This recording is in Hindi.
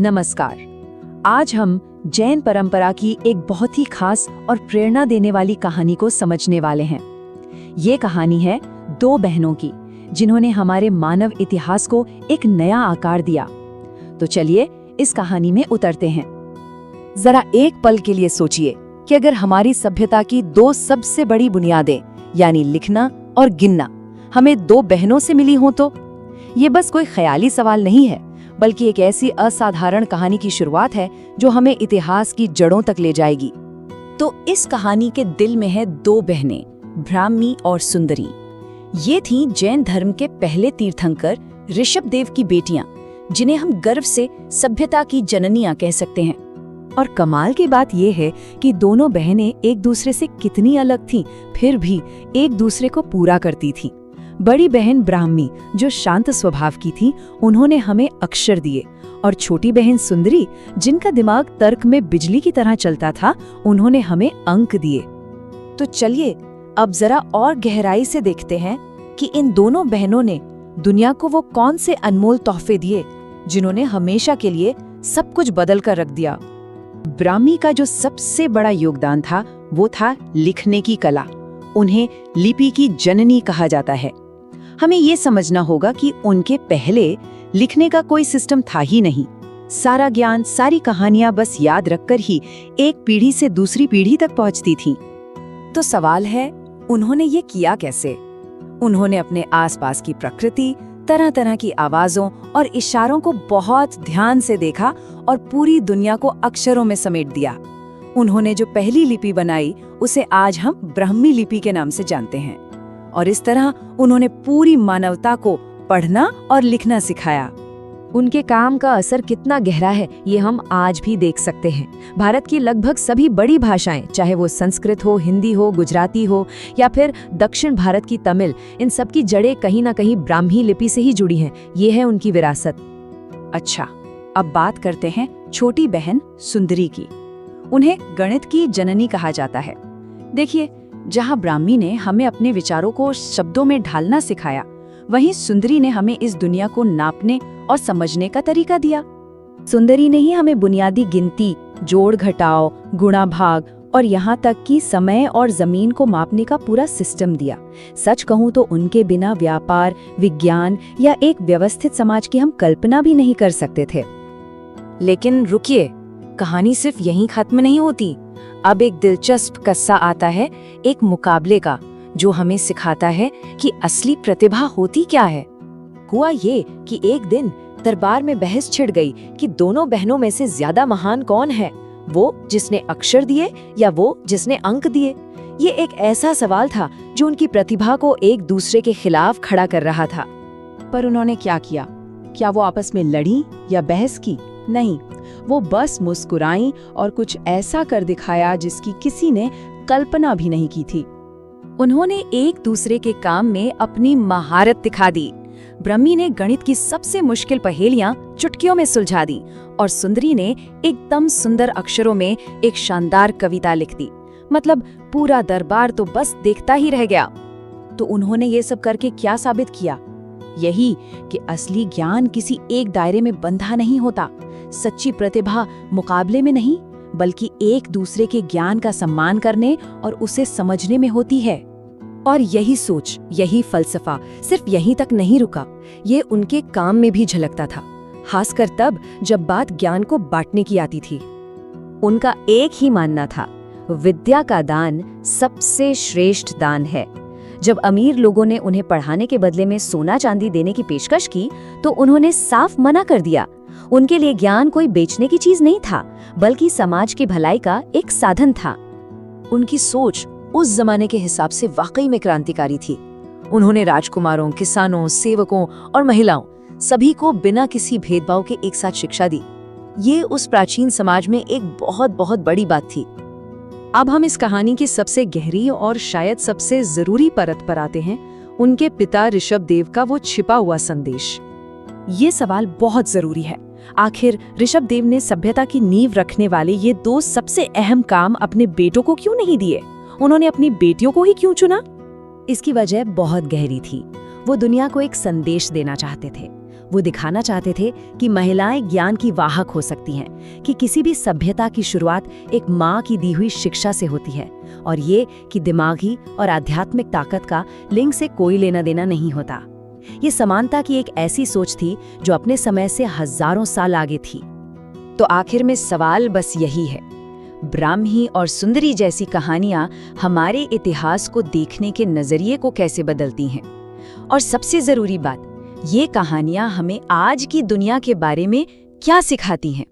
नमस्कार। आज हम जैन परंपरा की एक बहुत ही खास और प्रेरणा देने वाली कहानी को समझने वाले हैं। ये कहानी है दो बहनों की, जिन्होंने हमारे मानव इतिहास को एक नया आकार दिया। तो चलिए इस कहानी में उतरते हैं। जरा एक पल के लिए सोचिए कि अगर हमारी सभ्यता की दो सबसे बड़ी बुनियादें यानी लिखना और गिनना हमें दो बहनों से मिली हों तो ये बस कोई ख्याली सवाल नहीं है, बल्कि एक ऐसी असाधारण कहानी की शुरुआत है जो हमें इतिहास की जड़ों तक ले जाएगी। तो इस कहानी के दिल में है दो बहनें, ब्राह्मी और सुंदरी। ये थीं जैन धर्म के पहले तीर्थंकर ऋषभदेव की बेटियां, जिन्हें हम गर्व से सभ्यता की जननियां कह सकते हैं। और कमाल की बात यह है कि दोनों बहनें एक दूसरे से कितनी अलग थीं, फिर भी एक दूसरे को पूरा करती थीं। बड़ी बहन ब्राह्मी, जो शांत स्वभाव की थी, उन्होंने हमें अक्षर दिए, और छोटी बहन सुंदरी, जिनका दिमाग तर्क में बिजली की तरह चलता था, उन्होंने हमें अंक दिए। तो चलिए अब जरा और गहराई से देखते हैं कि इन दोनों बहनों ने दुनिया को वो कौन से अनमोल तोहफे दिए जिन्होंने हमेशा के लिए सब कुछ बदल कर रख दिया। ब्राह्मी का जो सबसे बड़ा योगदान था वो था लिखने की कला। उन्हें लिपि की जननी कहा जाता है। हमें ये समझना होगा कि उनके पहले लिखने का कोई सिस्टम था ही नहीं। सारा ज्ञान, सारी कहानियां बस याद रखकर ही एक पीढ़ी से दूसरी पीढ़ी तक पहुंचती थीं। तो सवाल है, उन्होंने ये किया कैसे? उन्होंने अपने आसपास की प्रकृति, तरह तरह की आवाजों और इशारों को बहुत ध्यान से देखा और पूरी दुनिया को अक्षरों में समेट दिया। उन्होंने जो पहली लिपि बनाई उसे आज हम ब्राह्मी लिपि के नाम से जानते हैं। और इस तरह उन्होंने पूरी मानवता को पढ़ना और लिखना सिखाया। उनके काम का असर कितना गहरा है ये हम आज भी देख सकते हैं। भारत की लगभग सभी बड़ी भाषाएं, चाहे वो संस्कृत हो, हिंदी हो, गुजराती हो या फिर दक्षिण भारत की तमिल, इन सब की जड़ें कहीं ना कहीं ब्राह्मी लिपि से ही जुड़ी हैं। ये है उनकी विरासत। अच्छा, अब बात करते हैं छोटी बहन सुंदरी की। उन्हें गणित की जननी कहा जाता है। देखिए, जहां ब्राह्मी ने हमें अपने विचारों को शब्दों में ढालना सिखाया, वहीं सुंदरी ने हमें इस दुनिया को नापने और समझने का तरीका दिया। सुंदरी ने ही हमें बुनियादी गिनती, जोड़ घटाव, गुणा भाग और यहाँ तक कि समय और जमीन को मापने का पूरा सिस्टम दिया। सच कहूँ तो उनके बिना व्यापार, विज्ञान या एक व्यवस्थित समाज की हम कल्पना भी नहीं कर सकते थे। लेकिन रुकिए, कहानी सिर्फ यहीं खत्म नहीं होती। अब एक दिलचस्प किस्सा आता है, एक मुकाबले का, जो हमें सिखाता है कि असली प्रतिभा होती क्या है। हुआ ये कि एक दिन दरबार में बहस छिड़ गई कि दोनों बहनों में से ज्यादा महान कौन है, वो जिसने अक्षर दिए या वो जिसने अंक दिए। ये एक ऐसा सवाल था जो उनकी प्रतिभा को एक दूसरे के खिलाफ खड़ा कर रहा था। पर उन्होंने क्या किया? क्या वो आपस में लड़ी या बहस की? नहीं, वो बस मुस्कुराई और कुछ ऐसा कर दिखाया जिसकी किसी ने कल्पना भी नहीं की थी। उन्होंने एक दूसरे के काम में अपनी महारत दिखा दी। ब्राह्मी ने गणित की सबसे मुश्किल पहेलियां चुटकियों में सुलझा दी और सुंदरी ने एकदम सुंदर अक्षरों में एक शानदार कविता लिख दी। मतलब पूरा दरबार तो बस देखता ही रह गया। तो उन्होंने ये सब करके क्या साबित किया? यही कि असली ज्ञान किसी एक दायरे में बंधा नहीं होता। सच्ची प्रतिभा मुकाबले में नहीं, बल्कि एक दूसरे के ज्ञान का सम्मान करने और उसे समझने में होती है। और यही सोच, यही फलसफा सिर्फ यहीं तक नहीं रुका, ये उनके काम में भी झलकता था, खासकर तब जब बात ज्ञान को बांटने की आती थी। उनका एक ही मानना था, विद्या का दान सबसे श्रेष्ठ दान है। जब अमीर लोगों ने उन्हें पढ़ाने के बदले में सोना चांदी देने की पेशकश की, तो उन्होंने साफ मना कर दिया। उनके लिए ज्ञान कोई बेचने की चीज नहीं था, बल्कि समाज की भलाई का एक साधन था। उनकी सोच उस जमाने के हिसाब से वाकई में क्रांतिकारी थी। उन्होंने राजकुमारों, किसानों, सेवकों और महिलाओं सभी को बिना किसी भेदभाव के एक साथ शिक्षा दी। ये उस प्राचीन समाज में एक बहुत बहुत बड़ी बात थी। अब हम इस कहानी की सबसे गहरी और शायद सबसे जरूरी परत पर आते हैं, उनके पिता ऋषभदेव का वो छिपा हुआ संदेश। ये सवाल बहुत जरूरी है। आखिर ऋषभदेव ने सभ्यता की नींव रखने वाले ये दो सबसे अहम काम अपने बेटों को क्यों नहीं दिए? उन्होंने अपनी बेटियों को ही क्यों चुना? इसकी वजह बहुत गहरी थी। वो दुनिया को एक संदेश देना चाहते थे। वो दिखाना चाहते थे कि महिलाएं ज्ञान की वाहक हो सकती हैं, कि किसी भी सभ्यता की शुरुआत एक माँ की दी हुई शिक्षा से होती है, और ये कि दिमागी और आध्यात्मिक ताकत का लिंग से कोई लेना देना नहीं होता। ये समानता की एक ऐसी सोच थी जो अपने समय से हजारों साल आगे थी। तो आखिर में सवाल बस यही है, ब्राह्मी और सुंदरी जैसी कहानियां हमारे इतिहास को देखने के नजरिए को कैसे बदलती हैं? और सबसे जरूरी बात, ये कहानियां हमें आज की दुनिया के बारे में क्या सिखाती हैं?